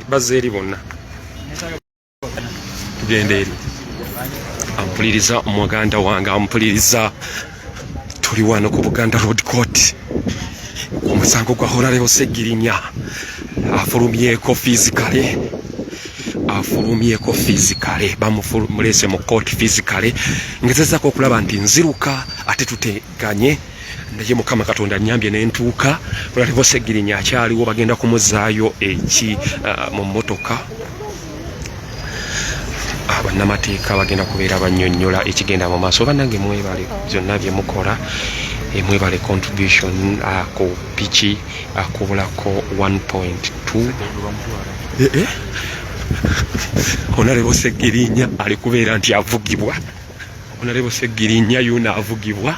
bazze eri bonna tugende eri ampuliriza omuganda wange ampuliriza tuli wano ku Buganda Road Court omusango gwa Honorable Ssegirinya afulumyeko physically bamulese mu court physically ngezezako okulaba nti nziruka ate tuteganye naye Mukama Katonda nyambye nentuuka Honorable Ssegirinya akyaliwo bagenda kumuzaayo eki mu mmotoka bannamateeka bagenda kubeera bannyonnyola ekigenda mu maaso bannange mwebale byonna bye mukola mwebale contribution ku piki akubulako 1.2 Honorable Ssegirinya ali kubeera nti avugibwa Honorable Ssegirinya yuna avugibwa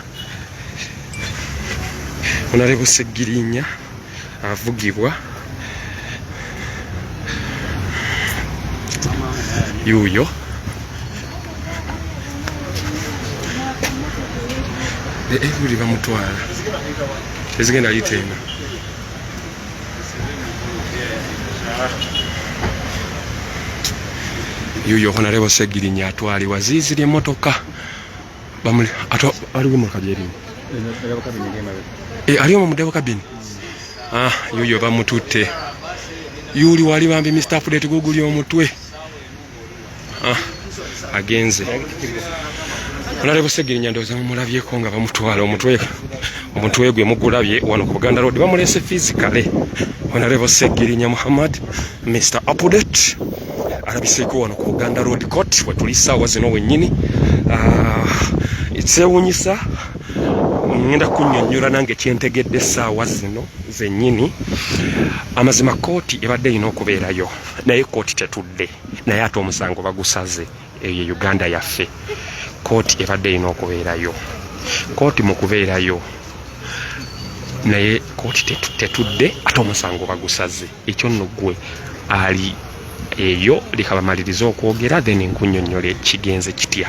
Honorable Ssegirinya avugibwa yuyo buli bamutwala ezigenda liteena yuyo Honorable Ssegirinya atwalibwa ziizira emmotoka aliwo emotoka gyerimu aliwo mu kabini yuyo bamututte yuli wali bambi Mr. Update guguli omutwe agenze Honorable Ssegirinya ndowooza mumulabyeko nga bamutwala omutwe gwe mugulabye wano ku Buganda Road bamulese physically Honorable Ssegirinya Muhammad Mr. Update alabiseeko wano ku Buganda Road Court wetuli ssaawa zino wennyini ekyewuunyisa ngenda kunnyonnyola nange kyentegedde essaawa zino zennyini amazima kooti ebadde erina okubeerayo naye kooti tetudde naye ate omusango bagusaze eyo Uganda yaffe kooti ebadde erina okubeerayo kooti mu kubeerayo naye kooti tetudde ate omusango bagusaze ekyo nno ggwe ali eyo leka bamalirize okwogera then nkunnyonnyole kigenze kitya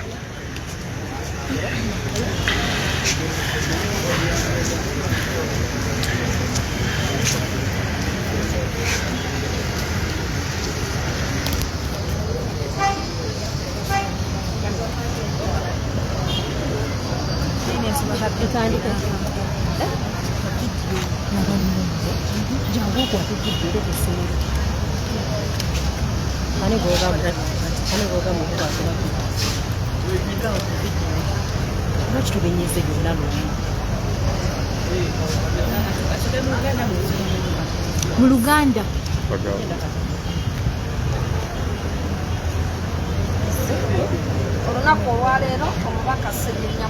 mu Luganda olunaku olwaleero omubaka Ssegirinya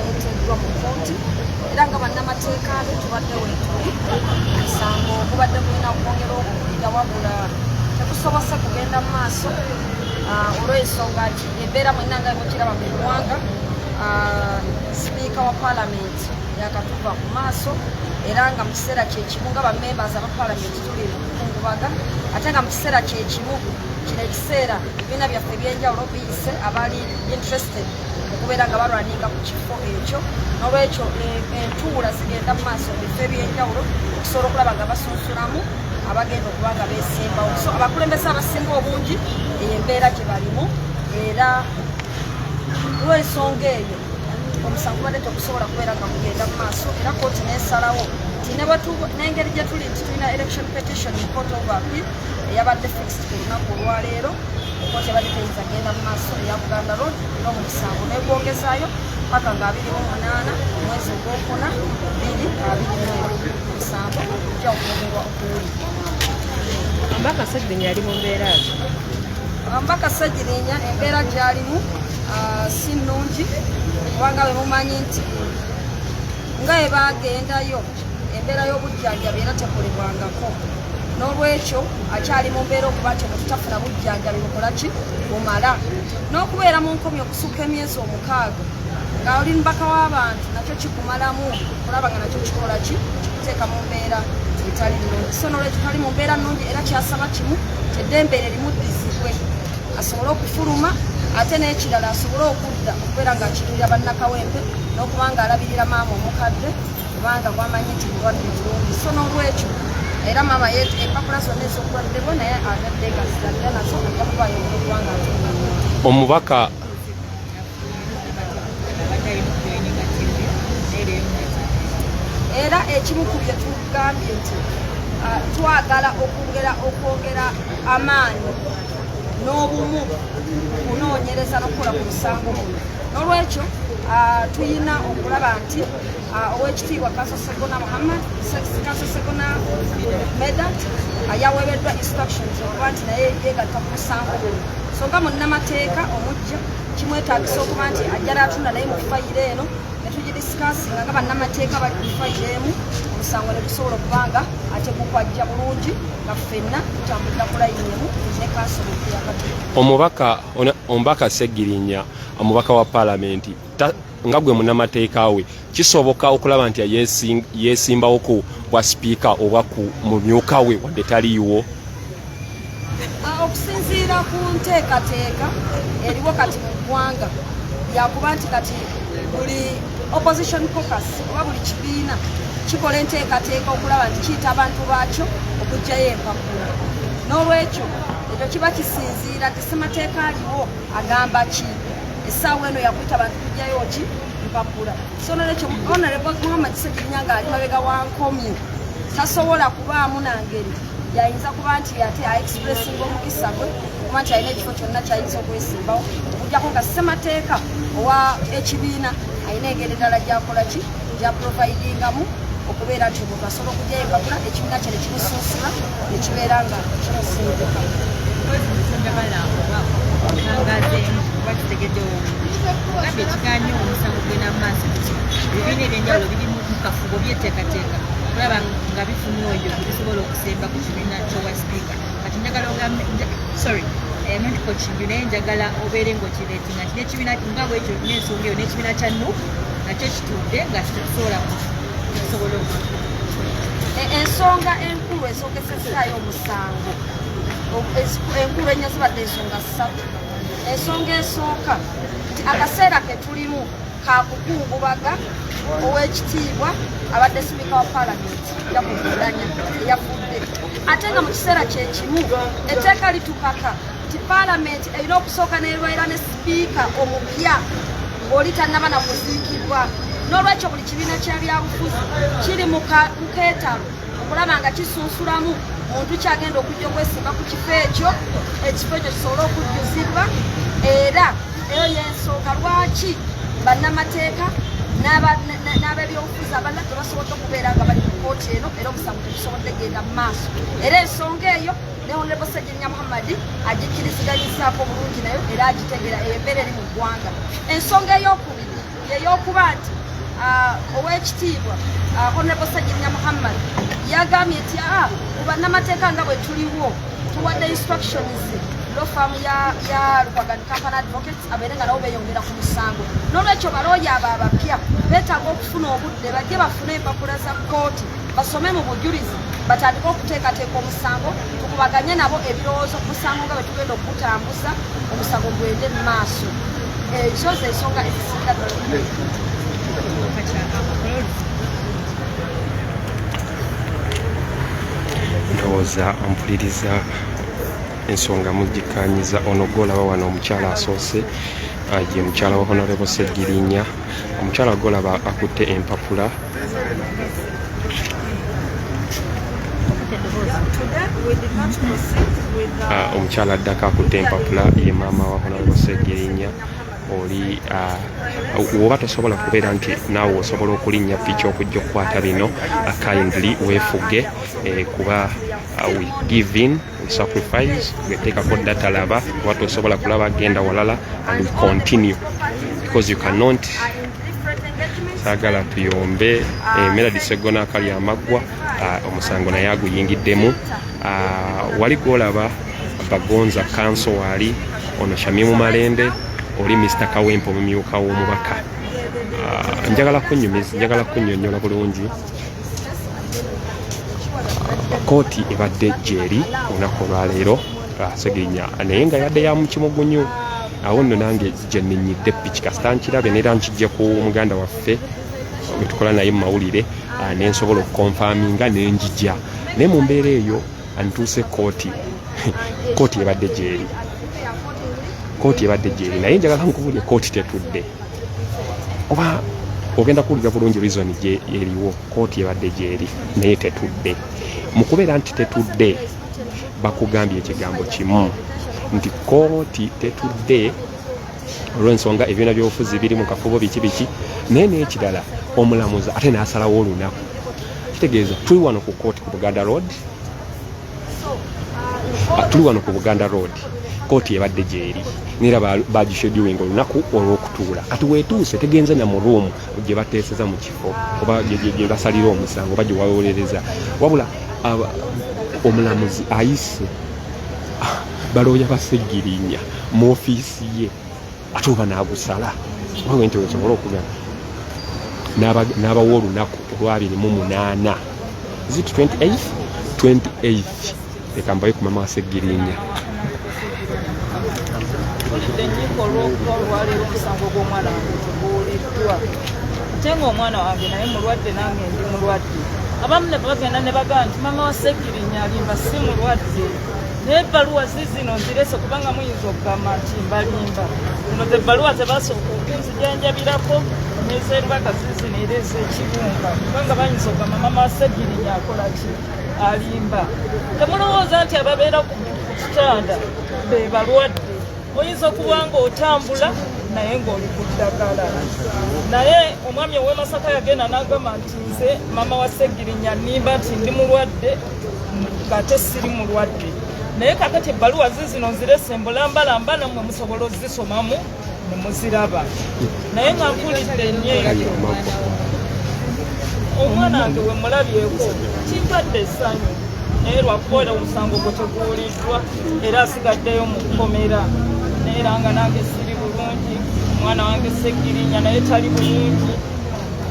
yateekeddwa mu kooti era nga bannamateeka tubadde weetuli omusango gubadde gulina okwongera okuwulira wabula tekusobose kugenda mu maaso olw'ensonga nti embeera mwenna nga mukiraba mu ggwanga sipiika wa paalamenti yakatuva ku maaso era nga mu kiseera kyekimu nga bamembers aba paalamenti tuli mukungubaga ate nga mu kiseera kyekimu kino ekiseera ebibiina byaffe ebyenjawulo biyise abali interested okubeera nga balwaninga ku kifo ekyo n'olwekyo entuula zigenda mu maaso mu bifo ebyenjawulo okusobola okulaba nga basunsulamu abagenda okuba nga beesimbawo so abakulembeze abasinga obungi eyo embeera gye balimu era lw'ensonga eyo omusango badde tegusobola kubeera nga kugenda mu maaso era kooti neesalawo nti n'engeri gye tuli nti tulina election petition mu court of appeal eyabadde fixed ku lunaku olwaleero kooti ebadde teyinza genda mu maaso eya Buganda Road era omusango negwongezaayo paka nga 28 omwezi ogwokuna 2022 omusango gujja okwogerwa okuwulirwa. Omubaka Ssegirinya ali mu mbeera ki? Omubaka Ssegirinya embeera gy'alimu si nnungi kubanga bwe mumanyi nti nga bwe bagendayo embeera y'obujjanjabi era tekolebwangako n'olwekyo akyali mu mbeera okuba nti tutafuna bujjanjabi bukola ki bumala n'okubeera mu nkomyi okusukka emyezi 6 nga oli mubaka w'abantu nakyo kikumalamu kulaba nga nakyo kikola ki kikuteeka mu mbeera etali nnungi so n'olwekyo tali mu mbeera nnungi era kyasaba kimu eddembe limuddizibwe asobole okufuluma ate n'ekirala asobole okudda okubeera ng'akirira bannakawempe n'okuba nga alabirira maama omukadde kubanga gwamanyi nti bulwadde bulungi so n'olwekyo era mama yetu empapula zonna ez'okubaddeko naye agadde gazitadde nazo ajakubayo omuggwanga omubaka era ekimu ku bye tugambye nti twagala okwongera amaanyi n'obumu kunoonyereza n'okukola ku musango guno n'olwekyo tuyina okulaba nti owekitiibwa Kanso Ssegona Muhammad Kanso Ssegona Medard yaweereddwa instructions okuba nti naye yeegatta ku musango guno so nga munnamateeka omujja kimwetaagisa okuba nti ajjala atunda naye mu fayiro eno netugidisikasinga nga bannamateeka bali ku fayiro emu omusango ne gusobola okubanga ate gukwajja bulungi nga ffenna tutambulira ku layini emu ne kansobodde yakati omubaka Ssegirinya omubaka wa paalamenti nga gwe munnamateeka we kisoboka okulaba nti yeesimbawo ku bwa sipiika oba ku mumyuka we wadde taliiwo okusinziira ku nteekateeka eriwo kati mu ggwanga yakuba nti kati buli opposition caucus oba buli kibiina kikola enteekateeka okulaba nti kiyita abantu baakyo okugjayo empapula n'olwekyo ekyo kiba kisinziira nti ssemateeka aliwo agamba ki essaawa eno yakuyita abantu kugjayo ki empapula so nolwekyo honorable Muhammad Ssegirinya ng'ali mabega wa nkomyo tasobola kubaamu nangeri yayinza kuba nti ate aexpressinga omukisa gwe kuba nti alina ekifo kyonna kyayinza okwesimbawo okugjako nga ssemateeka owa ekibiina alina engeri ddala gyakola ki gyaprovidingamu okubeera nti omuntu asobola okugyayo empapula ekibiina kye ne kimusunsula ne kibeera nga kimusinduka gambye ekigaanyi omusango gulina mu maaso ebibiina ebyenjawulo biri mu kafubo by'etteekateeka olaba nga bifuna oyo bisobola okusemba ku kibiina ky'owa sipiika kati njagala ogambe notiko kimbi naye njagala obeere ng'okireeti nga kiri ekibiina nga bwekyo n'ensonga eyo n'ekibiina kya NUP nakyo kitudde nga kitusobola kusobola ensonga enkulu esoogesesaayo omusango enkulu ennya zibadde ensonga ssatu ensonga esooka nti akaseera ke tulimu kakukungubaga ow'ekitiibwa abadde sipiika wa paalamenti Jacob Oulanyah eyafudde ate nga mu kiseera kyekimu etteeka litukaka nti paalamenti erina okusooka neerwaira ne sipiika omupya ng'oli tannaba na kuziikibwa n'olwekyo buli kibiina kya byabufuzi kiri mu keetalo okulaba nga kisunsulamu muntu kyagenda okujja okwesimba ku kifo ekyo kisobole okujjuzibwa era eyo yensooka lwaki bannamateeka n'abebyobufuzi abalala tebasobodde okubeera nga bali mu kooti eno era omusango tegusobodde genda mu maaso era ensonga eyo ne honorable Ssegirinya Muhammad agikkiriziganyizzaako bulungi nayo era agitegeera embeera eri mu ggwanga ensonga ey'okubiri yeyokuba nti owekitiibwa honorable Ssegirinya Muhammad yagambye nti bannamateeka nga bwe tuliwo tuwadde instructions law firm ya Lubega Company Advocates abeere nga nabo beeyongera ku musango n'olwekyo balooya abo abapya beetaaga okufuna obudde bajje bafune empapula za kkooti basome mu bujulizi batandike okuteekateeka omusango tukubaganye nabo ebirowoozo ku musango nga bwe tugenda okugutambuza omusango gwende mu maaso ezo z'ensonga ezisinga ddala ndowooza mpuliriza ensonga mugikanyiza ono golaba wano omukyala asoose ye mukyala wa honorable Ssegirinya omukyala golaba akutte empapula omukyala addako akutte empapula ye maama wa honorable Ssegirinya oli woba tosobola kubeera nti naawe osobola okulinnya piki okujja okukwata bino kindly weefuge kuba we give in we sacrifice weteekako data laba kuba tosobola kulaba genda walala and we continue because you cannot saagala tuyombe Medard Ssegona akali amaggwa omusango naye aguyingiddemu wali gwolaba bagonza kanso waali ono Shamim Malende oli Mr. Kawempe omumyuka w'omubaka njagala kunnyonnyola bulungi kooti ebadde ejjeeri olunaku olwaleero Ssegirinya naye nga yadde ya mukimugunyu awo nno nange gye nnenyidde piki kasita nkirabe neera nkijje ku muganda waffe wetukola naye mu mawulire nensobola okukonfaminga nenjija naye mu mbeera eyo antuuse kooti kooti ebadde gyeri naye njagala nkubulye kooti tetudde kuba ogenda kuwulira bulungi reason gye eriwo kooti ebadde gyeri naye tetudde mu kubeera nti tetudde bakugambye ekigambo kimu nti kooti tetudde olw'ensonga ebibiina by'obufuzi biri mu kafubo biki naye n'ekirala omulamuzi ate n'asalawo olunaku kitegeeza tuli wano ku kooti ku Buganda Road kooti ebadde gyeri nera bagishedulinga olunaku olw'okutuula kati weetuuse tegenze na mu ruumu gye bateeseza mu kifo oba gye basalira omusango oba gye wawolereza wabula omulamuzi ayise balooya ba Ssegirinya mu ofiisi ye ate oba n'agusala wawe nti wesobola okugamba n'abawa olunaku olw'28 is it 28 leka mbaye ku mama wa Ssegirinya ennyiko olw'okuba olwaleero omusango gw'omwana wange teguwuliddwa ate ng'omwana wange naye mulwadde nange ndi mulwadde abamu ne bagenda ne bagamba nti mama wa Ssegirinya alimba si mulwadde naye ebbaluwa zizino nzirese kubanga muyinza okugamba nti mbalimba zino ze ebbaluwa zebasooka okunzijanjabirako n'ezerubaka zizino era ez'ekibumba kubanga bayinza okugamba mama wa Ssegirinya akola ki alimba temulowooza nti ababeera ku kitanda be balwadde oyinza okuba ng'otambula naye ng'oli ku ddagala naye omwami ow'e Masaka yagenda n'agamba nti nze mama wa Ssegirinya nimba nti ndi mulwadde ng'ate siri mulwadde naye kakati ebbaluwa zizino nzirese mbulambalamba nammwe musobola ozisomamu ne muziraba naye nga mpulidde nnyo eyo omwana wange we mulabyeko kimpadde essanyu naye lwakuba omusango gwe teguwuliddwa era asigaddeyo mu kkomera naye era nga nange siri bulungi omwana wange Ssegirinya naye tali bulungi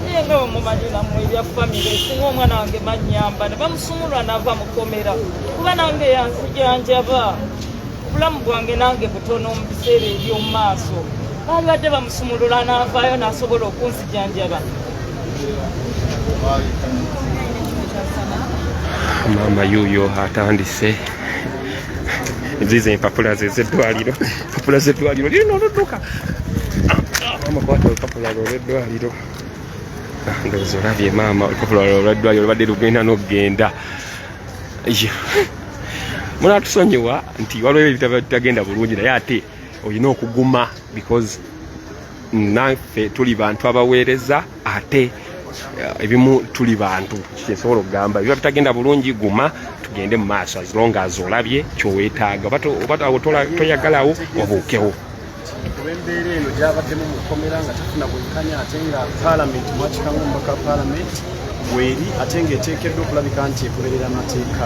naye nga bwe mumanyi nammwe ebya famire singa omwana wange mannyamba ne bamusumulwa n'ava mu kkomera kuba nange yanzijanjaba obulamu bwange nange butono mu biseera eby'omu maaso balibadde bamusumulula n'avaayo n'asobola okunzijanjaba mama yuyo atandise zize empapula z'eddwaliro lirina oludduka mama kwata olupapula olw'eddwaliro ndowooza olabye maama olupapula olw'eddwaliro olubadde lugenda n'okugenda munatusonyiwa nti waliwo ebitagenda bulungi naye ate olina okuguma because naffe tuli bantu abaweereza ate ebimu tuli bantu kyesobola okugamba biba bitagenda bulungi guma tugende mu maaso as long as olabye kyoweetaaga oba toyagalawo obuukewo embeera eno gyabaddemu mu kkomera nga tafuna bwenkanya ate nga paalamenti mwakikamu omubaka wa paalamenti bweri ate ng'eteekeddwa okulabika nti egoberera amateeka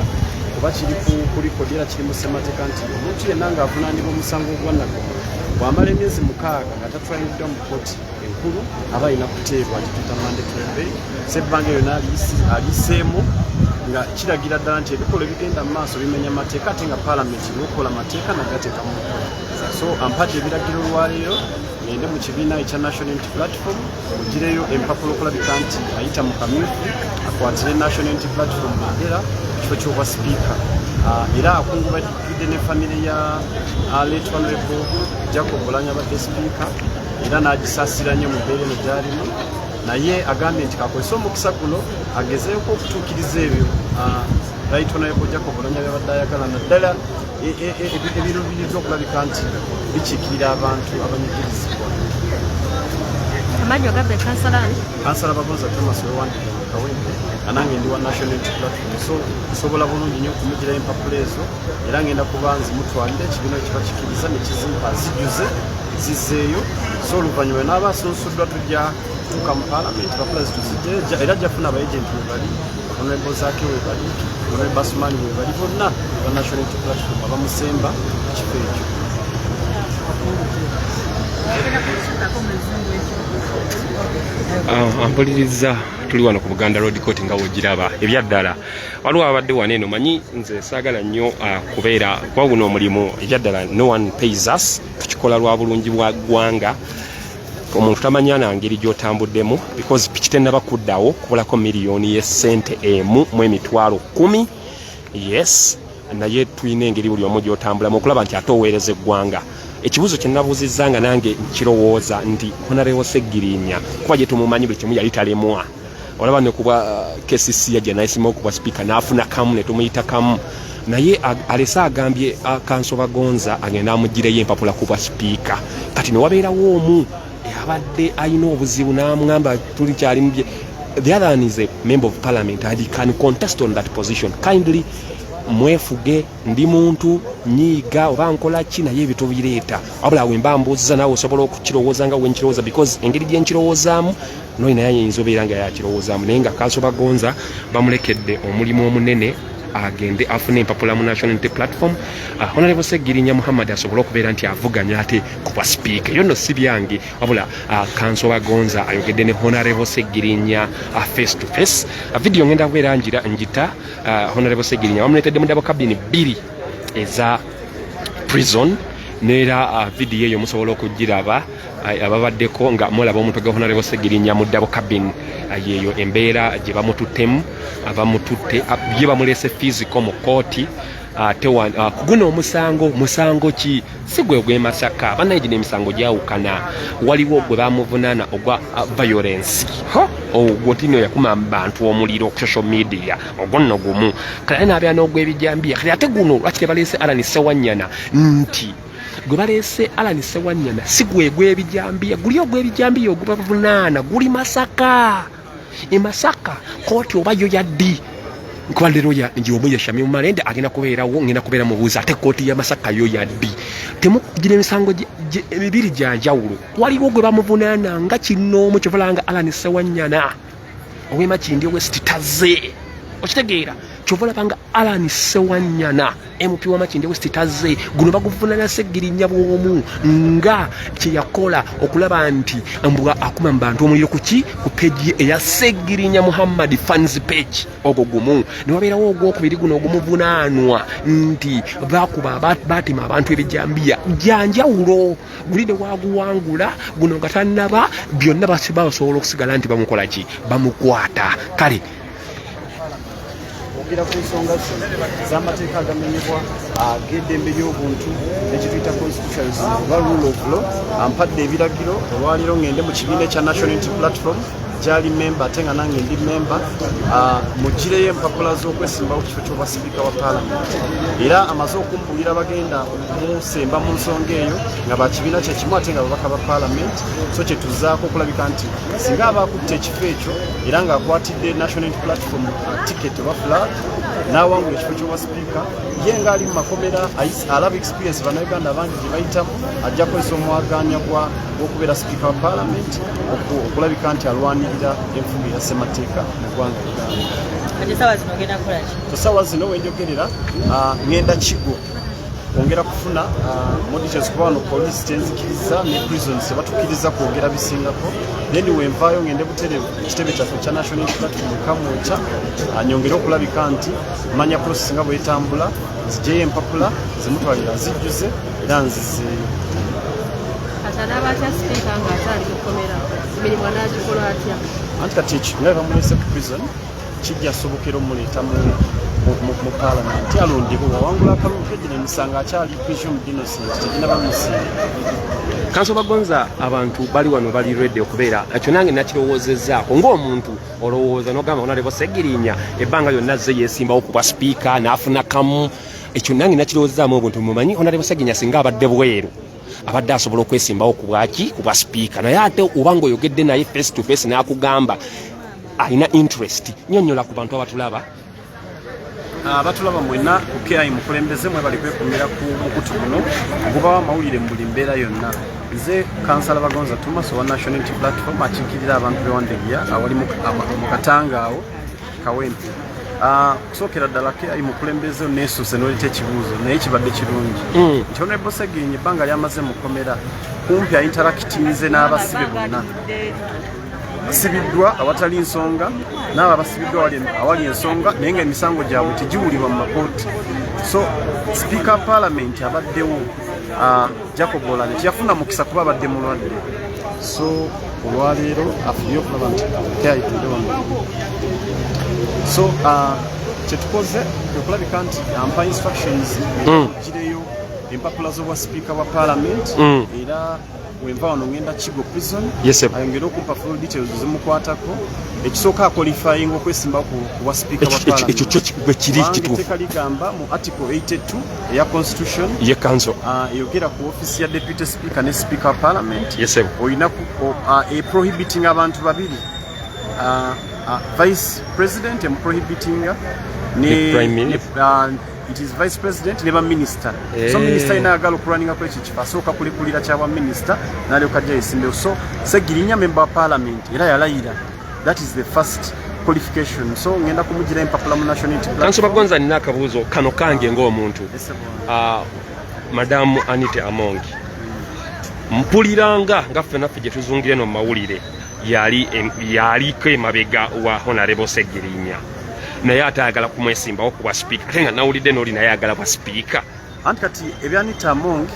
kuba kiri ku likodi era kiri mu ssemateeka nti omuntu yenna ng'avunaanibwa omusango ogwannagoma bw'amala emyezi 6 nga tatwaliddwa mu kkooti enkulu aba alina kuteebwa kituyita mandatory bail sebbanga eyo aliiseemu nga kiragira ddala nti ebikolwa ebigenda mu maaso bimenya amateeka ate nga paalamenti lwokola amateeka nagateeka mu nkola so ampadde ebiragiro olwaleero ngende mu kibiina ekya National Unity Platform mugireyo empapula okulabika nti ayita mu kamyufu akwatire National Unity Platform bendera kifo ky'obwa sipiika era akungubadde ne famire ya Aleteddwa Jacob Oulanyah abadde sipiika era n'agisaasira nnyo mu mbeera eno gy'alimu naye agambye nti kakozesa omukisa guno agezeeko okutuukiriza ebyo Aleteddwa Jacob Oulanyah byabadde ayagala naddala ebirubiriza okulabika nti bikiikirira abantu abanyigirizibwa amajjo agabbe kansala bagonza Thomas wewandika mu Kawempe anange ndi wa National Unity Platform so nsobola bulungi nnyo okumugirayo empapula ezo era ngenda kuba nzimutwalira ekibiina kiba kikiriza nekizimpa zijuze zizeeyo so oluvannyuma n'aba asunsuddwa tujja kutuuka mu paalamenti empapula zituzijja era jjafuna abayegenti we bali honorable Zaki we bali honorable Basumani we bali bonna ba National Unity Platform abamusemba ekifo ekyo ampuliriza tuli wano ku Buganda Road Court nga wogiraba ebyaddala waliwo abadde wano eno manyi nze saagala nnyo kubeera kwa guno omulimu ebyaddala no one pays us tukikola lwa bulungi bwa ggwanga omuntu tamanya na ngeri gy'otambuddemu because piki tennaba kuddawo kubulako miliyoni y'essente emu mu emitwalo 10 yes naye tulina engeri buli omu gy'otambulamu okulaba nti ate oweereza eggwanga. Ekibuuzo kye nabuuzizza nange nkirowooza nti Honorable Ssegirinya kuba gye tumumanyi buli kimu yali talemwa. Olaba ne kuba KCC yajja n'ayisimawo Kubwa Sipiika n'afuna kamu ne tumuyita kamu. Naye alese agambye Kansoba Gonza agenda amugireyo empapula Kubwa Sipiika. Kati ne wabeerawo omu abadde ayina obuzibu n'amugamba tuli kyali mu the other one is a member of parliament and he can contest on that position. Kindly mwefuge ndi muntu nyiga oba nkola ki naye ebitubireeta wabula wemba mbuuziza naawe osobola okukirowooza nga wenkirowooza because engeri gye nkirowoozaamu noyi naye ayinza obeera nga yakirowoozaamu naye nga Kansoba Gonza bamulekedde omulimu omunene agende afune empapula mu National Unity Platform. Honorable Ssegirinya Muhammad asobola okubeera nti avuganya ate Kubwa Sipiika. Eyo nno si byange wabula Kansoba Gonza ayogedde ne Honorable Ssegirinya face to face. Video ngenda kubeera njita Honorable Ssegirinya bamuleetedde mu double cabin 2 eza prison neera video eyo musobola okugiraba ababaddeko nga mulaba omuntu gwa Honorable Ssegirinya mu double cabin yeyo embeera gye bamututtemu abamututte bye bamulese physical mu Kootti kuguno musango ki sigwe gwe Masaka banaye gine emisango gyawukana waliwo gwe bamuvunaana ogwa violence ogwotino yakuma bantu omuliro ku social media ogonno gumu kale nabya n'ogwebijambiya kale ate guno lwaki balese Alani Ssewanyana nti gwe balese Alani Ssewanyana sigwe gwebijambiya guli ogwebijambiya ogubavunaana guli Masaka Masaka Kootti oba yo yaddi nkwalero ya njiwo ya Shamim Malende agenda kubeerawo ngenda kubeera mu buuza ate Kootti ya Masaka yo yaddi temukugire emisango emibiri gya njawulo waliwo gwe bamuvunaana nga kino mu kivalanga Alani Ssewanyana ow'Emakindi West Taze okitegeera kyovola banga Alani Ssewanyana MP wa Makindi West Taze guno baguvunaana Ssegirinya bwomu nga kye yakola okulaba nti mbwa akuma mbantu omuliro kuki ku page eya Ssegirinya Muhammad fans page ogwo gumu ne wabeerawo ogwokubiri guno ogumuvunaanwa nti bakuba batima abantu ebijambiya janjawulo guli ne waguwangula guno nga tannaba byonna basobola okusigala nti bamukola ki bamukwata kale ku nsonga z'amateeka agamenyebwa ag'eddembe ly'obuntu nekituyita constitutions oba rule of law ampadde ebiragiro olwaliro ngende mu kibiina ekya National Unity Platform gyali memba ate nga nange ndi memba mugireyo empapula z'okwesimbawo kifo ky'obwa sipiika wa paalamenti era amaze okumpulira bagenda musemba mu nsonga eyo nga bakibiina kyekimu ate nga babaka ba paalamenti so kyetuzaako okulabika nti singa abaakutte ekifo ekyo era ng'akwatidde National Unity Platform ticket oba flag n'awangula ekifo ky'obwa sipiika ye ng'ali mu makomera alaba experience bannayuganda bangi gye bayitamu ajja kukozesa omwaganya gw'okubeera sipiika wa paalamenti okulabika nti alwanirira enfuga ya ssemateeka mu ggwanga Uganda. Ssaawa zino wenjogerera ngenda Kigo kwongera kufuna monitors kuba wano police tenzikiriza ne prisons tebatukkiriza kwongera bisingako then wenvaayo ngende butere kitebe kyaffe kya National Unity Platform kamwokya anyongere okulabika nti manya process nga bwetambula zijeyo empapula zimutwalira zijjuze era nzize anti kati ekyo nga bamulese ku prison kijja sobokera omuleeta mu paalamenti alondebwa wawangula akalulu kegina emisango akyali presumed innocent tegina bamusinga. Kansoba Gonza abantu bali wano bali ready okubeera ekyo nange nakirowoozezzaako ng'omuntu olowooza n'ogamba Honorable Ssegirinya ebbanga lyonna azze yeesimbawo Kubwa Sipiika n'afuna kamu ekyo nange nakirowoozezaamu obuntu mumanyi Honorable Ssegirinya singa abadde bweru abadde asobola okwesimbawo Kubwa Sipiika naye ate oba ng'oyogedde naye face to face n'akugamba alina interest nnyonnyola ku bantu abatulaba abatulaba mwenna ku KI mukulembeze mwe bali kwekumira ku mukutu guno okubawa amawulire mu buli mbeera yonna nze Kansala Bagonza Thomas wa National Unity Platform akiikirira abantu bewandegeya awali mu Katangaawo Kawempe kusokera ddala KI mukulembeze neesuuse n'olita ekibuuzo naye kibadde kirungi nti Honorable Ssegirinya ebbanga lyamaze mukomera kumpi interactinze n'abasibe bonna basibiddwa awatali nsonga n'abo abasibiddwa awali ensonga naye nga emisango gyabwe tegiwulirwa mu makooti so sipiika paalamenti abaddewo Jacob Oulanyah teyafuna mukisa kuba abadde mulwadde so olwaleero afubye okulaba nti kyayitudde wano so kyetukoze okulabika nti ampa instructions gireyo empapula z'obwa sipiika wa parliament era wenva wano ngenda Kigo prison ayongera okumpa full details zimukwatako ekisooka akwalifying okwesimbawo kubwa sipiika wa parliament ekyo kiri kituufu ligamba mu article 82 eya constitution ye council eyogera ku office ya deputy speaker ne speaker wa parliament olina prohibiting abantu babiri vice president and prohibiting it is vice president ne ba minister so minister inayagala okulwaninga ku ekyo kifo asooka kulikulira kyaba minister n'alyoka ajja yesimbewo so Ssegirinya member wa parliament era yalayira that is the first qualification so ngenda kumugira empapula mu national unity Kanso Bagonza nina akabuuzo kano kange ng'omuntu Madam Anita Amongi mpuliranga nga ffenna ffe gye tuzungire no mu mawulire yaliko emabega wa Honorable Ssegirinya naye atayagala kumwesimbawo kubwa sipiika ate nga nawulidde n'oli naye ayagala bwa sipiika anti kati ebyanita Amongi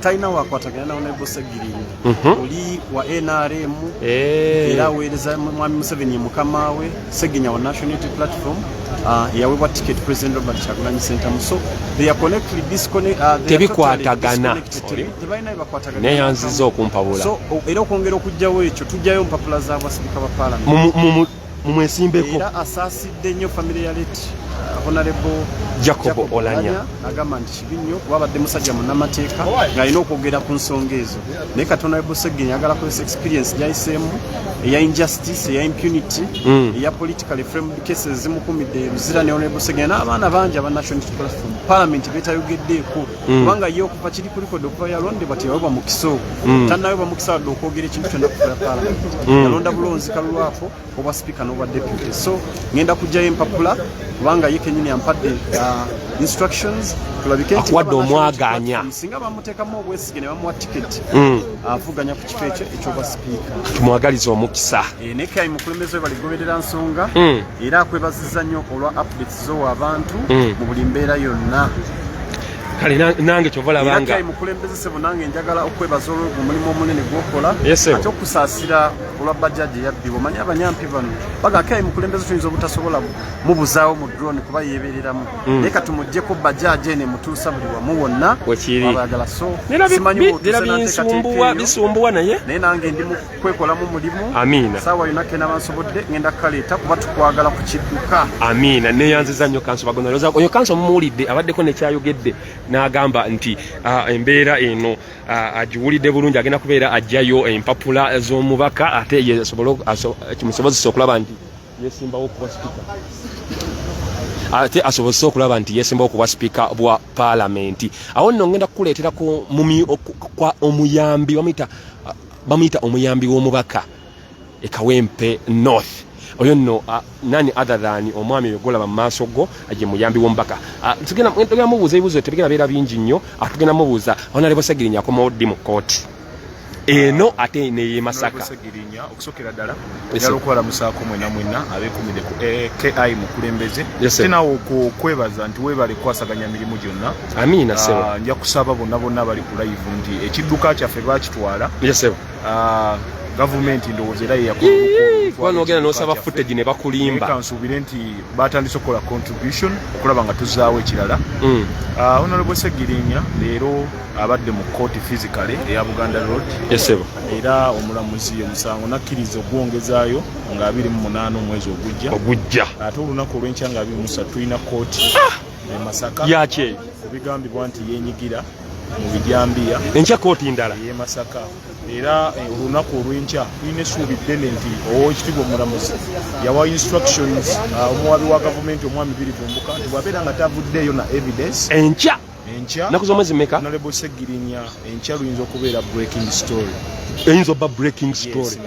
talina wakwatagana na Honorable Ssegirinya oli wa NRM era aweereza mwami Museveni mukama we Ssegirinya wa National Unity Platform yaweebwa ticket President Robert Kyagulanyi Center so they are connected tebikwatagana neyanziza okumpabula so era okwongera okujjawo ekyo tujjayo mpapula z'abwa sipiika ba parliament mumwesimbeko era asaasidde nnyo family ya late Honorable Jacob Oulanyah agamba nti kibi nnyo kuba abadde musajja munnamateeka ng'alina okwogera ku nsonga ezo naye kati Honorable Ssegirinya ayagala kozesa experience gyayiseemu eya injustice eya impunity eya politically framed cases zimukumidde ruzira ne Honorable Ssegirinya n'abaana bangi aba National Unity Platform parliament beetayogeddeeko kubanga ye okuva kiri ku record okuva yalondebwa teyaweebwa mukisa ogwo tannaweebwa mukisa wadde okwogera ekintu kyonna kukola parliament yalonda bulonzi kalulwako obwa speaker n'obwa deputy so ngenda kujjayo empapula kubanga ye kenyini ampadde instructions tulabike nti akuwadde omwaganya singa bamuteekamu obwesige ne bamuwa tiketi avuganya ku kifo ekyo ekyobwa sipiika tumwagaliza omukisa nekayi mukulembeze we baligoberera nsonga era akwebazizza nnyo olwa updates z'owa abantu mu buli mbeera yonna kale nange kyova labanga nekayi mukulembeze sebo nange njagala okwebaza omulimu omunene gwokola ate okusaasira olwa bajaji eyabbiwa omanyi abanyampi bano baga kayi mukulembeze tuyinza obutasobola mubuzaawo mu drone kuba yeebereramu naye katumuggyeko bajaji ene mutuusa buli wamu wonna abayagala so simanyi bisumbuwa naye nange ndi mukwekolamu mulimu amiina saawa yonake n'abansobodde ngenda kaleeta kuba tukwagala ku kidduka amiina neyanziza nnyo Kanso Bagonza oyo Kanso mumuwulidde abaddeko nekyayogedde n'agamba nti embeera eno agiwulidde bulungi agenda kubeera ajjayo empapula z'omubaka ate kimusobozesa okulaba nti yesimbawo okuba sipiika ate asobozesa okulaba nti yesimbawo okuba sipiika bwa paalamenti awo nno ngenda kukuleeterako kwa omuyambi bamuyita omuyambi w'omubaka e Kawempe North oyo nno nani other than omwami oyo golaba mu maaso go aje muyambi w'omubaka tugenda mubuuza ebibuuzo tebigenda beera bingi nnyo tugenda mubuuza Honorable Ssegirinya akomawo ddi mu kkooti eno ate neye Masaka Ssegirinya okusokera ddala njala okwalamusaako mwena abeekumidde ku KI mukulembeze tena okwebaza nti weebale kukwasaganya mirimu gyonna amiina sebo nja kusaba bonna bali ku live nti ekidduka kyaffe baakitwala gavumenti ndowooza era kuba ogenda n'osaba footage ne bakulimba kansuubire nti batandise okukola contribution okulaba nga tuzaawo ekirala Honorable Ssegirinya leero abadde mu kkooti physically eya Buganda Road era omulamuzi omusango nakkiriza ogwongezaayo nga 28 omwezi ogujja ate olunaku olw'enkya nga 23 tulina kkooti e Masaka yakye kubigambibwa nti yeenyigira mu bijambiya enkya kkooti ndala ye Masaka era olunaku olw'enkya tulina essuubi ddene nti oweekitiibwa omulamuzi yawa instructions omuwabi wa gavumenti omwami Birivumbuka nti bw'abeera nga tavuddeeyo na evidence enkya naku z'omwezi mmeka Honorable Ssegirinya enkya luyinza okubeera breaking story eyinza obba breaking story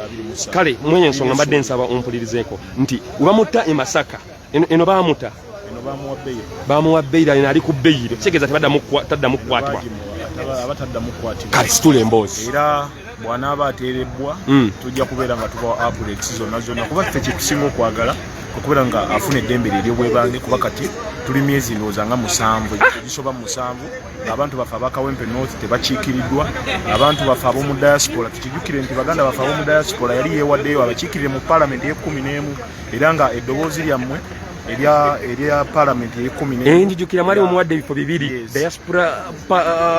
kale mwenye ensonga mbadde nsaba ompulirizeeko nti webamutta e Masaka eno bamuwa beyira eno ali ku beyiro kitegeeza taddamu kukwatibwa abataddamu kukwatibwa kale situla emboozi era bw'anaaba ateerebbwa tujja kubeera nga tubawa updates zonna kuba ffe kyetusinga okwagala okubeera nga afuna eddembe lye ery'obwebange kuba kati tuli myezi ndowooza nga 7 egisoba 7 abantu baffe aba Kawempe North tebakiikiriddwa abantu baffe ab'omu diaspora tukijjukire nti baganda baffe ab'omu diaspora yali yeewaddeyo abakiikirire mu paalamenti y'e11 era nga eddoboozi lyammwe erya parliament ye-10 njijukira mwali omuwadde ebifo bibiri diaspora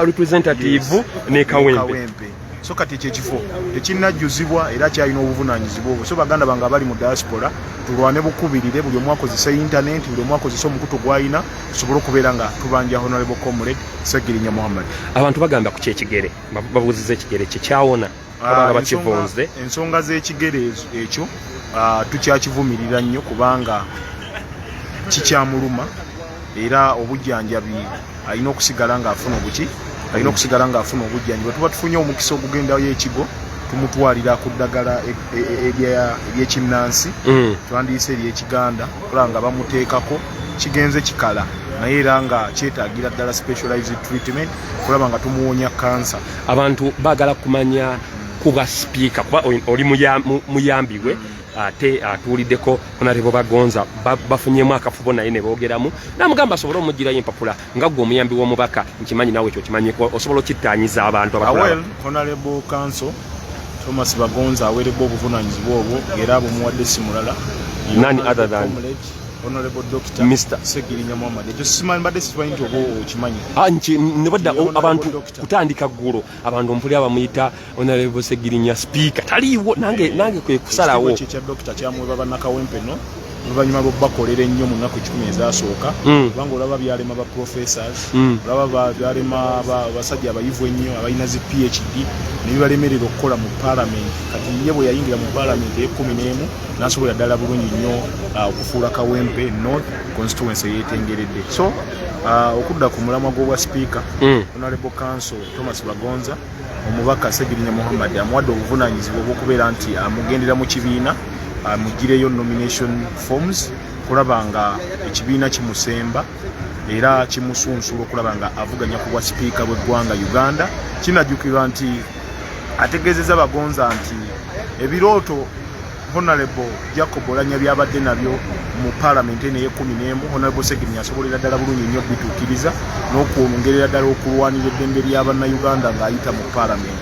representative ne Kawempe. So kati ekifo tekinnajjuzibwa era kyalina obuvunaanyizibwa obwo. So baganda bange abali mu diaspora tulwane bukubirire, buli omu akozesa internet, buli omu akozesa omukutu gw'alina tusobole okubeera nga tubanja Honorable Comrade Ssegirinya Muhammad. Abantu bagamba ku kyekigere babuuziza ekigere kye kyawona abanga bakivunze. Ensonga z'ekigere ekyo tukyakivumirira nnyo kubanga kikyamuluma era obujjanjabi alina okusigala ng'afuna obuki alina okusigala ng'afuna obujjanjabi. Bwe tuba tufunye omukisa ogugendayo ekigo tumutwalira ku ddagala ery'ekinnansi twandiyise ery'ekiganda kulaba nga bamuteekako kigenze kikala naye era nga kyetaagira ddala specialized treatment kulaba nga tumuwonya kansa. Abantu baagala kumanya kuba sipiika kuba oli muyambi we ate atuuliddeko Honorable Bagonza bafunyemu akafubo naye ne boogeramu namugamba asobole omugirayo empapula nga gwe omuyambi w'omubaka nkimanyi nawe ekyo kimanyiko osobola okittanyiza abantu abakulaba. Honorable Council Thomas Bagonza aweereddwa obuvunaanyizibwa obwo era bumuwadde si mulala nani other than Honorable Dr. Mr. Ssegirinya Muhammad. Ekyo simanyi simanyi nti oba okimanyi. Nebadda abantu kutandika ggulo abantu mpuli abamuyita Honorable Ssegirinya Speaker taliiwo nange kwe kusalawo. Ekyo kya Dr. kyamweba bannakawempe no oluvannyuma lw'okubakolera ennyo mu nnaku 10 ezasooka kubanga olaba byalema ba professors olaba byalema abasajja abayivu ennyo abalina zi PhD ne bibalemerera okukola mu parliament. Kati ye bwe yayingira mu parliament e-11 n'asobola ddala bulungi nnyo okufuula Kawempe North constituency yeetengeredde. So okudda ku mulamwa gw'obwa speaker Honorable Council Thomas Bagonza omubaka Ssegirinya Muhammad amuwadde obuvunaanyizibwa obw'okubeera nti amugendera mu kibiina amugireyo nomination forms kulaba nga ekibiina kimusemba era kimusunsula okulaba nga avuganya ku bwa sipiika bw'eggwanga Uganda. Kinajjukirwa nti ategeezezza Bagonza nti ebirooto Honorable Jacob Oulanyah byabadde nabyo mu parliament eye-11 Honorable Ssegirinya asobolera ddala bulungi nnyo bituukiriza n'okwongerera ddala okulwanira eddembe ly'Abannayuganda ng'ayita mu parliament.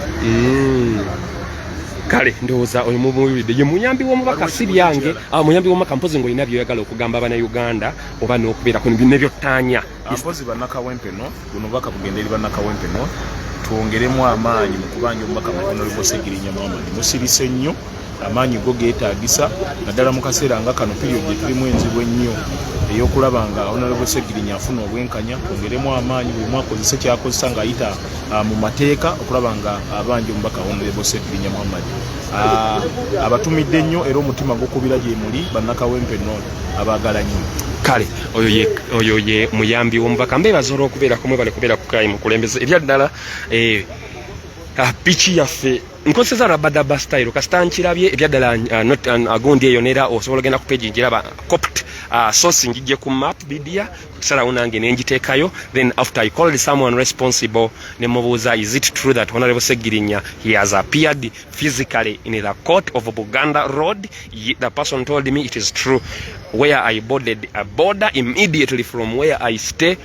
Kale ndowooza oyo mumuwulidde ye muyambi w'omubaka si byange muyambi w'omubaka mpozi ng'olina by'oyagala okugamba Abannayuganda oba n'okubeerako nebyottaanya mpozi bannakawempe no buno bubaka bugenda eri bannakawempe no twongeremu amaanyi mu kubanja omubaka Honorable Ssegirinya Muhammad musirise nnyo amaanyi go geetaagisa naddala mu kaseera nga kano period gye tulimu enzibu ennyo ey'okulaba nga Honorable Ssegirinya afuna obwenkanya twongeremu amaanyi buli mwaka akozesa kyakozesa ng'ayita mu mateeka okulaba nga abanja omubaka Honorable Ssegirinya Muhammad. Abatumidde nnyo era omutima gukubira gye muli bannakawempe North abaagala nnyo. Kale oyo ye muyambi w'omubaka mbeebaza olw'okubeerako mwebale kubeera ku kaayi mukulembeze ebyaddala piki yaffe nkozesa rabadaba style kasita nkirabye ebyaddala agundi eyo neera osobola ogenda ku page njiraba Kootti source ngijje ku map bidia kusalawo nange nenjiteekayo then after I called someone responsible ne mubuuza is it true that Honorable Ssegirinya he has appeared physically in the court of Buganda Road. The person told me it is true where I boarded a border immediately from where I stay.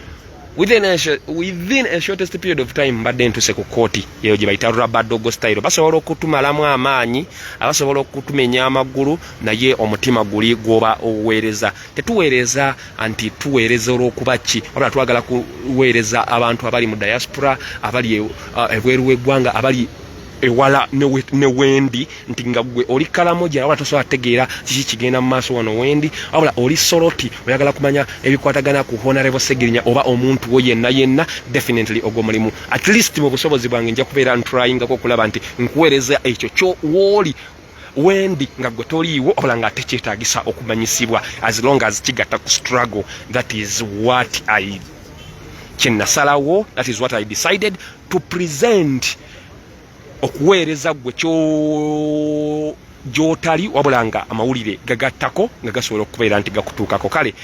Within a shortest period of time mbadde ntuse ku Kootti eyo gye bayita Rabadogo style basobola okutumalamu amaanyi abasobola okutumenya amagulu naye omutima guli gwoba oweereza tetuweereza anti tuweereza olw'okuba ki wabula twagala kuweereza abantu abali mu diaspora abali ebweru w'eggwanga abali ewala ne wendi nti nga gwe oli kalamoja wabula tosobola tegeera kiki kigenda mu maaso wano wendi wabula oli soloti oyagala kumanya ebikwatagana ku Honorable Ssegirinya oba omuntu wo yenna definitely ogwo mulimu at least mu busobozi bwange nja kubeera ntryingako okulaba nti nkuweereza ekyo kyo wooli wendi nga gwe toliiwo wabula nga ate kyetaagisa okumanyisibwa as long as kigatta ku struggle. That is what I kyenasalawo, that is what I decided to present okuweereza gwe gyotali wabula nga amawulire gagattako nga gasobola okubeera nti gakutuukako. Kale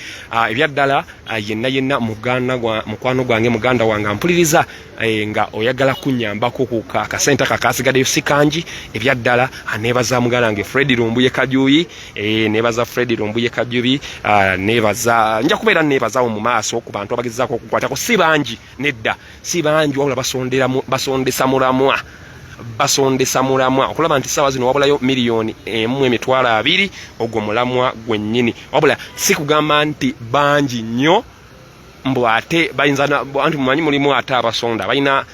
ebyaddala yenna mukwano gwange muganda wange ampuliriza nga oyagala kunyambako ku akasente kakasigaddeyo si kangi ebyaddala neebaza muganda wange Fred Lumbuye Kajubi neebaza Fred Lumbuye Kajubi neebaza nja kubeera neebazawo mu maaso ku bantu abagezaako okukwatako si bangi nedda si bangi wabula basondesa mulamwa basondesa mulamwa okulaba nti sawa zino wabulayo miliyoni 1.2 ogwo mulamwa gwennyini wabula si kugamba nti bangi nnyo mbu ate bayinza anti mumanyi mulimu ate abasonda balina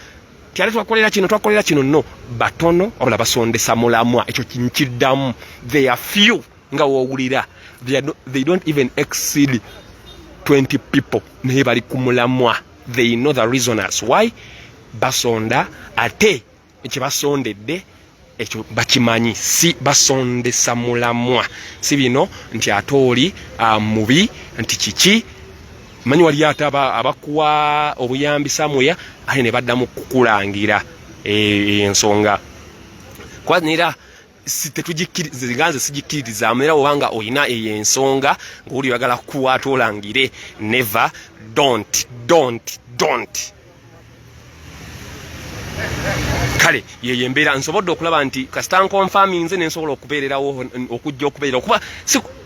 tyali twakolera kino no batono wabula basondesa mulamwa ekyo kinkiddamu they are few nga wowulira they don't even exceed 20 people naye bali ku mulamwa they know the reason as why basonda ate ekibasondedde ekyo bakimanyi si basondesa mulamwa si bino nti atoli mubi nti kiki manyi wali ate abakuwa obuyambi samuya ate ne baddamu kukulangira ensonga kwanira tetugikiriza sigikiriza amera obanga oyina ensonga ng'oli bagala kuwa atolangire never don't kale yeyembera nsobodde okulaba nti kasita confirming nze nensobola okubeererawo okujja okubeera okuba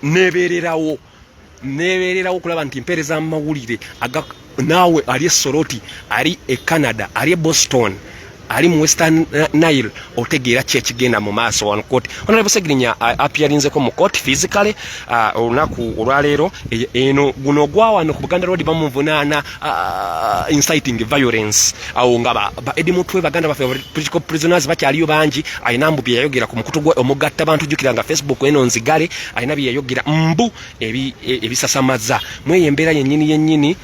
nebeererawo okulaba nti mpeereza amawulire naawe ali Soroti ali Canada ali Boston ali mu Western Nile otegeera kyekigenda mu maaso wano court Honorable Ssegirinya appearinzeko mu court physically olunaku olwaleero eno guno gwa wano ku Buganda Road bamuvunaana inciting violence awo nga ba edimutwe baganda bafe political prisoners bakyaliyo bangi ayina mbu bye yayogera ku mukutu gwe omugatta bantu jukira nga Facebook eno nzigale ayina bye yayogera mbu ebisasamaza mweyembera yennyini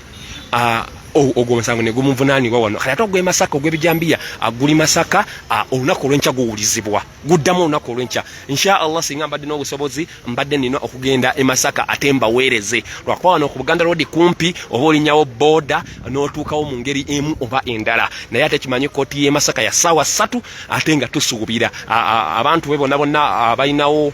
ogwo musango ne gumuvunaanibwa wano kale ate ogwe Masaka ogw'ebijambiya aguli Masaka olunaku olw'enkya guwulizibwa guddamu olunaku olw'enkya insha Allah singa mbadde n'obusobozi mbadde nina okugenda e Masaka ate mbaweereze lwakuba wano ku Buganda Road kumpi oba olinyawo boda n'otuukawo mu ngeri emu oba endala naye ate kimanyi kooti y'e Masaka ya ssaawa 3 ate nga tusuubira abantu be bonna abalinawo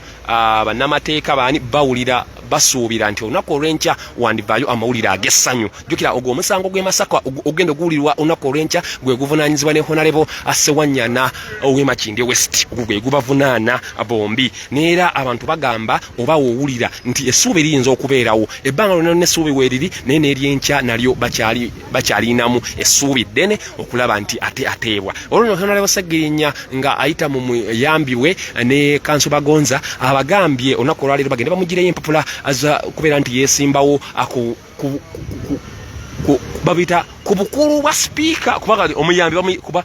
bannamateeka baani bawulira basuubira nti olunaku olw'enkya wandivaayo amawulire ag'essanyu jjukira ogwo omusango gw'e Masaka ogenda oguwulirwa olunaku olw'enkya gwe guvunaanyizibwa ne Honorable Ssewanyana ow'Emakindye West ogwo gwe gubavunaana bombi neera abantu bagamba oba woowulira nti essuubi liyinza okubeerawo ebbanga lyonna n'essuubi weeriri naye n'ery'enkya nalyo bakyalinamu essuubi ddene okulaba nti ate ateebwa olwo Honorable Ssegirinya nga ayita mu muyambiwe ne Kanso Bagonza abagambye olunaku olwaleero bagenda bamugireyo empapula aza kubeera nti yeesimbawo babita ku bukulu bwa speaker kuba omuyambi kuba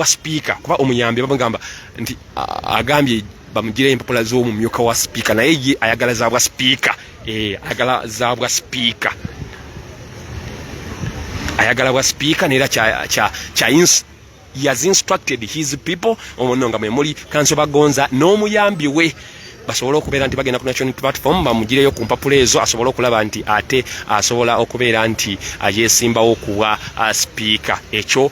speaker kuba omuyambi bagamba nti agambye bamugire empapula z'omumyuka wa speaker naye ye ayagala za bwa speaker ayagala za bwa speaker ayagala bwa speaker neera he has instructed his people omononga mwe muli Kanso Bagonza n'omuyambi we basobola okubeera nti bagenda ku national platform bamugireyo ku mpapula ezo asobola okulaba nti ate asobola okubeera nti yeesimbawo kuwa speaker ekyo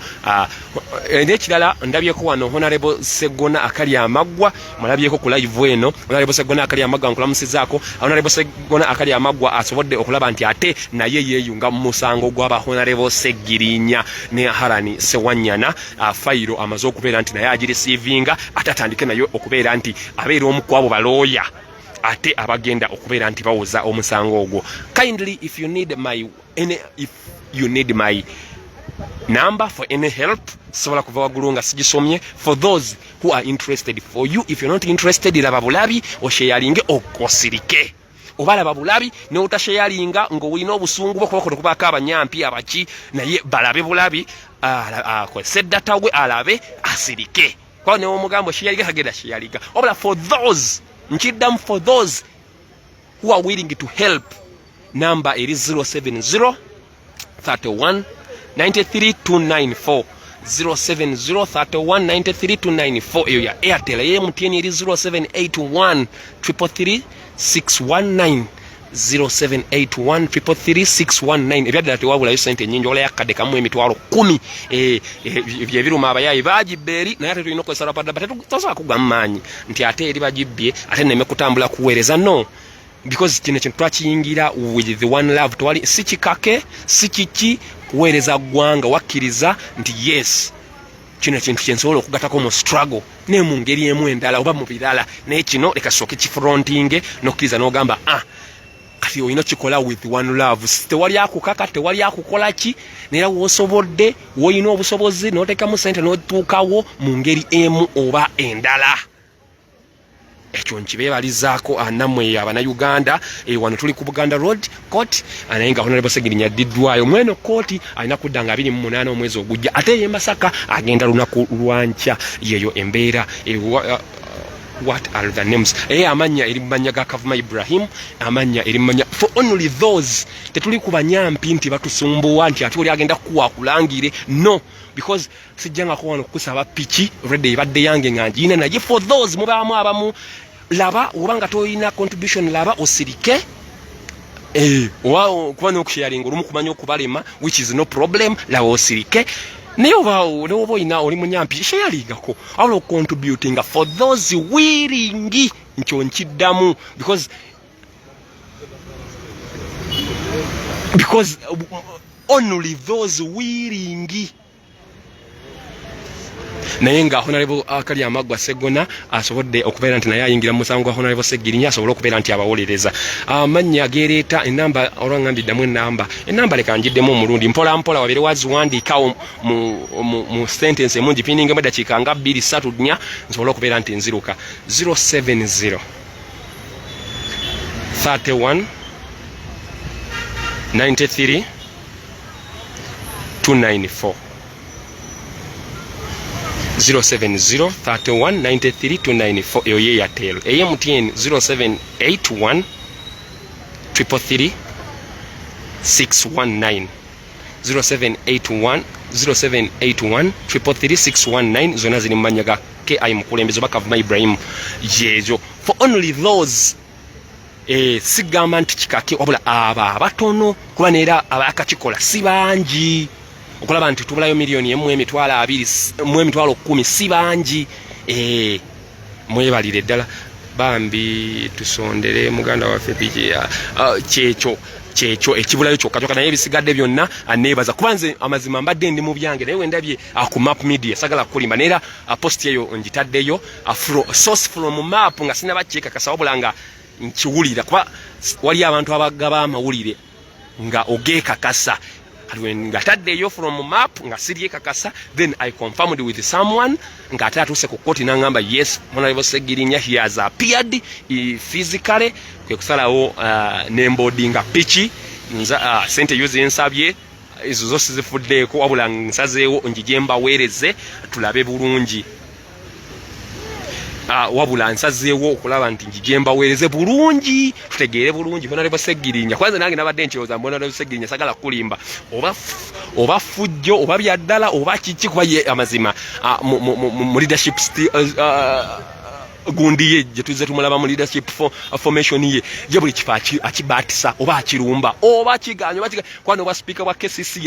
n'ekirala ndabyeko wano Honorable Ssegona akali amaggwa mulabyeko ku live eno Honorable Ssegona akali amaggwa nkulamusizaako Honorable Ssegona akali amaggwa asobodde okulaba nti ate naye yeeyunga mu musango gw'aba Honorable Ssegirinya ne Harani Ssewanyana fayiro amaze okubeera nti naye agirecevinga ate atandike naye okubeera nti abeera omu ku abo balooya ate abagenda okubeera nti bawoza omusango ogwo kindly if you need my number for any help sobola kuva waggulu nga sigisomye for those who are interested for you if you're not interested laba bulabi osheyalinge okosirike oba laba bulabi ne utasheyalinga ng'olina obusungu bw'okubakola okubaako abanyampi abaki naye balabe bulabi akozesa eddata gwe alabe asirike kwa ne omugambo sheyaliga kagenda sheyaliga obula for those nkiddamu for those who are willing to help number it is 070 31 93 294 070 31 93 294 eyo ya Airtel ye MTN eri 0781 333 619 0781333619 ebyadala tewabulayo sente nyingi ola yakadde kamu emitwalo 10 byebiruma abayayi bagibberi naye ate tulina okwesala padda tosobola kugwa maanyi nti ate eri bagibbye ate neme kutambula kuweereza no because kino kintu twakiyingira with the one love twali si kikake si kiki kuweereza ggwanga wakkiriza nti yes kino kintu kyensobola okugatako mu struggle ne mu ngeri emu endala oba mu birala naye kino leka sooke kifrontinge n'okkiriza n'ogamba kati oyina kikola with one love. Tewali akukaka, tewali akukola ki, nera wosobodde, woyina obusobozi n'otekamu ssente n'otuukawo mu ngeri emu oba endala. Ekyo nkibeebalizaako nammwe Abannayuganda. Wano tuli ku Buganda Road Kootti, naye nga Honorable Ssegirinya addiddwayo. Mweno Kootti alina kudda nga 28 omwezi ogujja, ate ye Masaka agenda lunaku lwankya. Yeyo embeera. What are the names? Amanya eri manya ga Kavuma Ibrahim, amanya eri manya for only those tetuli kubanyampi nti batusumbuwa nti ati oli agenda kuwa kulangire. No, because sijjanga ko wano kusaba piki ready badde yange nganjina naye for those mubamu abamu laba obanga toyina contribution laba osirike wao kuba n'okusharing olumu kumanya okubalema, which is no problem, laba osirike. Neoba ina oli munyampi sheyalingako alo contributing for those willing nkyo nkiddamu because only those willing. Naye nga Honorable Ssengirinya Kubwa Ssegona asobodde okubeera nti naye ayingira mu musango gwa Honorable Ssegirinya asobole okubeera nti abawolereza amannya gereeta enamba olwangambiddamu enamba leka njiddemu omulundi mpola wabere waziwandiikawo mu sentence emungi piningemu eddakiika nga 2-3 nsobole okubeera nti nziruka 070 31 93 294 070 31 93 294 eyo ye Airtel. MTN 0781 333 619 0781 333 619 zona ziri mmanya ga KI Mukulembeze oba Kavuma Ibrahim yejo for only those sigamba nti kikake wabula aba abatono kuba neera abakakikola si bangi okulaba nti tubulayo miliyoni emu emitwalo 2 mu emitwalo 10 si bangi. Mwebalire ddala bambi tusondere muganda waffe biji kyekyo ekibulayo kyokka naye ebisigadde byonna aneebaza kubanze amazima mbadde ndi mu byange naye wendabye ku map media sagala kulimba neera post eyo njitaddeyo source from map nga sinaba kyekakasa wabula nga nkiwulira kuba wali abantu abagaba amawulire nga ogeekakasa nga taddeyo from map nga siri kakasa, then I confirmed with someone nga ate atuse ku Kootti nangamba yes Honorable Ssegirinya he has appeared physically kwe kusalawo nembodinga pichi nza sente yuzi ensabye izo zose zifuddeeko wabula nsazeewo njijemba weereze tulabe bulungi wabula nsazeewo okulaba nti njijemba weereze bulungi tutegeere bulungi Honorable Ssegirinya. Kwanza nange nabadde nkyoza Honorable Ssegirinya sagala kulimba oba fujjo oba byaddala oba kiki kuba ye amazima mu leadership gundi ye gye tuzze tumulaba mu leadership formation ye buli kifo akibaatisa oba akirumba oba kiganya kwana oba speaker wa KCC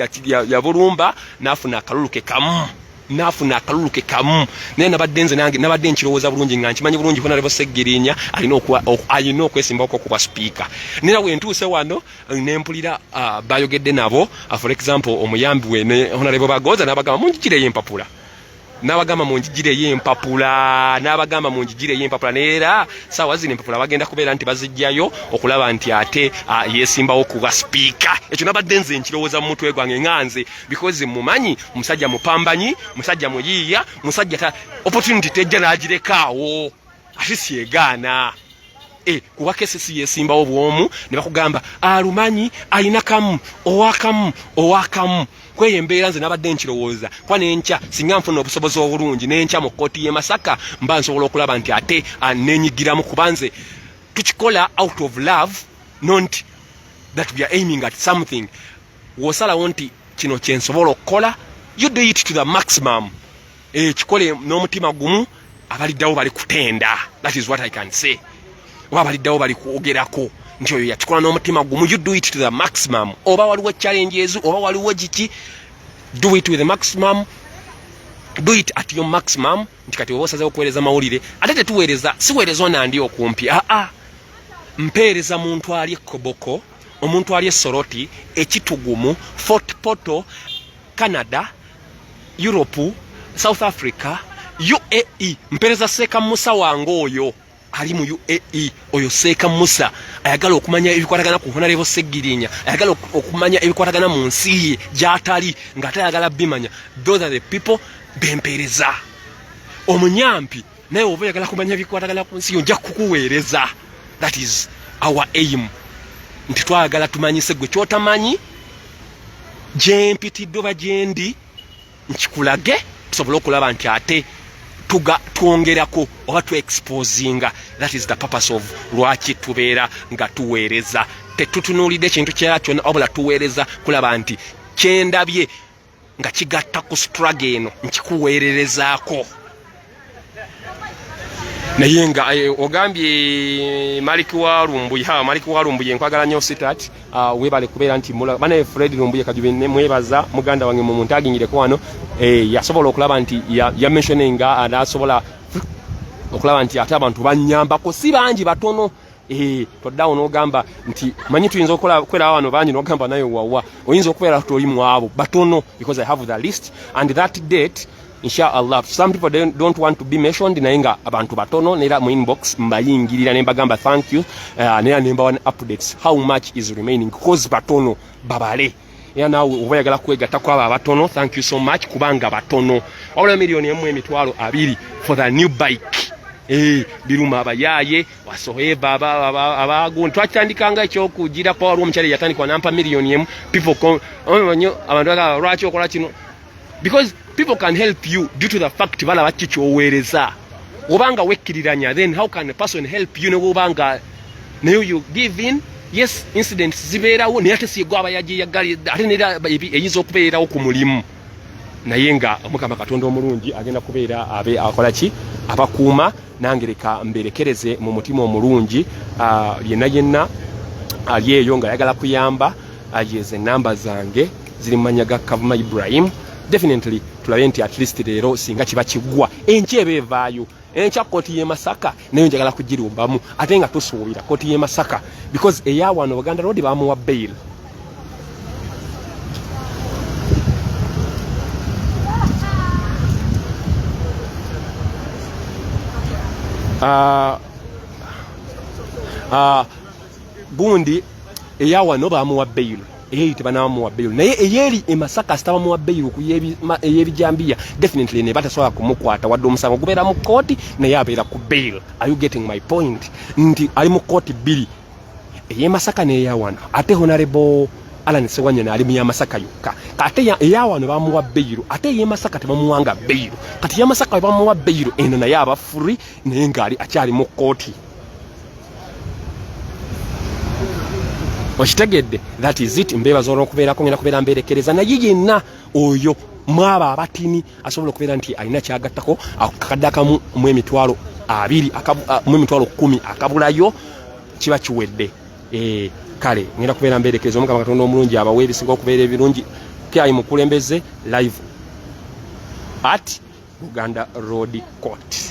yabulumba n'afuna akalulu ke kamu naye nabadde nze nange nabadde nkirowooza bulungi nga nkimanyi bulungi Honorable Ssegirinya alina okwesimbawo kuba speaker. Nera wentuuse wano nempulira bayogedde nabo for example omuyambi we ne Honorable Bagoza n'abagamba munjigireyo empapula n'abagamba munjigireyo empapula neera saawa zino empapula bagenda kubeera nti bazijjayo okulaba nti ate yesimbawo kuba speaker. Ekyo nabadde nze nkirowooza mu mutwe gwange nganze because mumanyi musajja mupambanyi musajja muyiiya musajja opportunity tejja n'agirekaawo ate syegaana kuba KCC yesimbawo bwomu ne bakugamba alumanyi alina kamu owakamu kweyo embeera nze nabadde nkirowooza kwa nenkya singa nfuna obusobozi obulungi nenkya mu Kootti y'e Masaka mba nsobola okulaba nti ate nenyigiramu kuba nze tukikola out of love not that we are aiming at something. Wosalawo nti kino kyensobola okukola you do it to the maximum kikole n'omutima gumu abaliddawo bali kutenda. That is what I can say. Oba baliddawo bali kwogerako nti oyo yakikola n'omutima gumu you do it to the maximum. Oba waliwo challenges oba waliwo giki do it with the maximum, do it at your maximum. Nti kati oba osazeewo okuweereza mawulire ate tetuweereza siweereza onandi okumpi mpeereza muntu ali Koboko omuntu ali Soroti ekitugumu Fort Portal Canada Europe South Africa UAE mpeereza Seeka Musa wange oyo ali mu UAE oyo Seeka Musa ayagala okumanya ebikwatagana ku Honorable Ssegirinya ayagala okumanya ebikwatagana mu nsi ye gy'atali ng'atayagala bimanya. Those are the people bempereza. Omunyampi naye oba oyagala kumanya ebikwatagana ku nsi yo nja kukuweereza. That is our aim. Nti twagala tumanyise gwe kyotamanyi gyempitidde oba gyendi nkikulage tusobole okulaba nti ate twongerako oba exposinga. That is the purpose of lwaki tubeera nga tuweereza. Tetutunuulidde ekintu kyakyo wabula tuweereza kulaba nti kyendabye nga kigatta ku struggle eno nkikuweererezaako. Naye nga ogambye Maliki wa Lumbuye nkwagala nnyo sitat webale kubeera nti bana Fred Lumbuye Kajubi ne mwebaza muganda wange mu muntu aginyireko wano yasobola okulaba nti ya mentioninga anasobola okulaba nti ate abantu banyambako si bangi batono toddawo n'ogamba nti manyi tuyinza okukwera wano bangi n'ogamba naye wawa oyinza okubeera toli mu abo batono because I have the list and that date inshallah some people don't want to be mentioned naye nga abantu batono nera mu inbox mbayingirira ne mbagamba thank you nera nemba one updates how much is remaining because batono babale ya nawe obayagala kwegatta kwaba batono thank you so much kubanga batono wabula milioni 1.2 for the new bike biruma abayaye wasoheba abaguntu twatandikanga ekyokugira kwa wali omukyale yatandikwa nampa milioni 1 people abantu bagala lwaki okola kino because people can help you due to the fact bala bakikyoweereza obanga wekkiriranya then how can a person help you obanga nayo you give in yes incidents zibeerawo naye ate siyegwa abayaji yagali ate nera eyinza okubeerawo ku mulimu naye nga Mukama Katonda omulungi agenda kubeera abe akola ki abakuuma nangereka mberekereze mu mutima omulungi yenna ali eyo nga yagala kuyamba ajeze namba zange ziri mu manya ga Kavuma Ibrahim. Definitely tulabe nti at least leero singa kiba kigwa enkyebe evaayo enkya Kootti y'e Masaka nayo njagala kugirumbamu ate nga tusuubira Kootti y'e Masaka because eyawano Buganda Road bamuwa bail. Gundi eyawano bamuwa bail eyite banamu wa bail naye eyeri e Masaka staba mu bail ku yebijambia definitely ne batasobola kumukwata wadde omusango gubeera mu Kootti naye abeera ku bail. Are you getting my point? Nti ali mu Kootti bbiri eye Masaka ne eyawano ate Honorable Alan Ssewanya ali mu ya Masaka yokka kate eyawano bamuwa bail ate eye Masaka tebamuwanga bail kati ya Masaka bamuwa bail eno naye aba free naye ngali akyali mu Kootti. Okitegedde that is it mbebaza olw'okubeera kongera kubeera mberekereza naye yenna oyo mwaba abatini asobola okubeera nti alina kyagattako akakadde akamu mu emitwalo 10 akabulayo kiba kiwedde. Kale ngenda kubeera mberekereza Omukama Katonda omulungi abawe ebisinga okubeera ebirungi kyayi mukulembeze live at Buganda Road Court.